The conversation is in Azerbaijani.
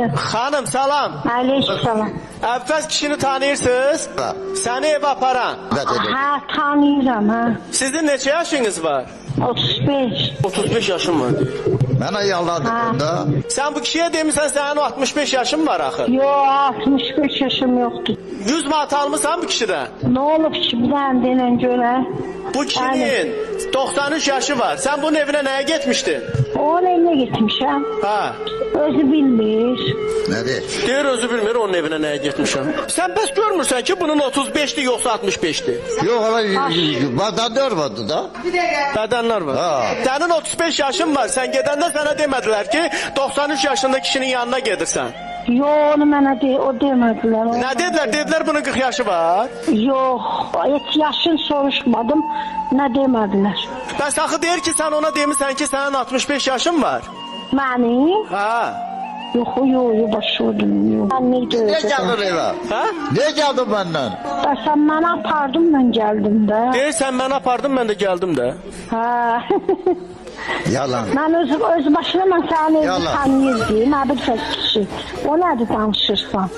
Alo. Hanım salam. Aleykümselam. Əvvəz kişini tanıyırsınız? Səni evə aparan. Ha, tanıyıram ha. Sizin neçə yaşınız var? 35. 35 yaşım var. Mənə yalandır da. Sen bu kişiye demişsən sənin 65 yaşın var axı. Yo, 65 yaşım yoktu. 100 manat almısan bu kişiden. Ne olup şimdiden denen göre? Bu kişinin 93 yaşı var. Sen bunun evine neye gitmiştin? Onun eline gitmişim. Ha. Özü bilmiş. Nədir? Deyir özü bilmir onun evine neye gitmişim. Sen bəs görmürsən ki bunun 35'ti yoksa 65'ti. Yox, badadör vardı da. Bedenler var. Ha. Senin 35 yaşın var. Sen gedəndə sana demediler ki 93 yaşında kişinin yanına gedirsən. Yo, onu bana o demediler. Ne dediler? Dediler bunun 40 yaşı var. Yok, hiç yaşını soruşmadım. Ne demediler. Bəs axı deyir ki sen ona demişsən ki senin 65 yaşın var. Benim? Ha. Yok, başvurdum. Yok. Ben neydi Nə öyle? gəlir evə? Ha? Nə gəldi məndən? Sen bana apardın, ben geldim de. Deyir sen ben apardım ben de geldim de. Ha. Yalan. Ben öz başına ben seni Yalan. tanıyırdım. Ne bir kişi. O nerede danışırsan?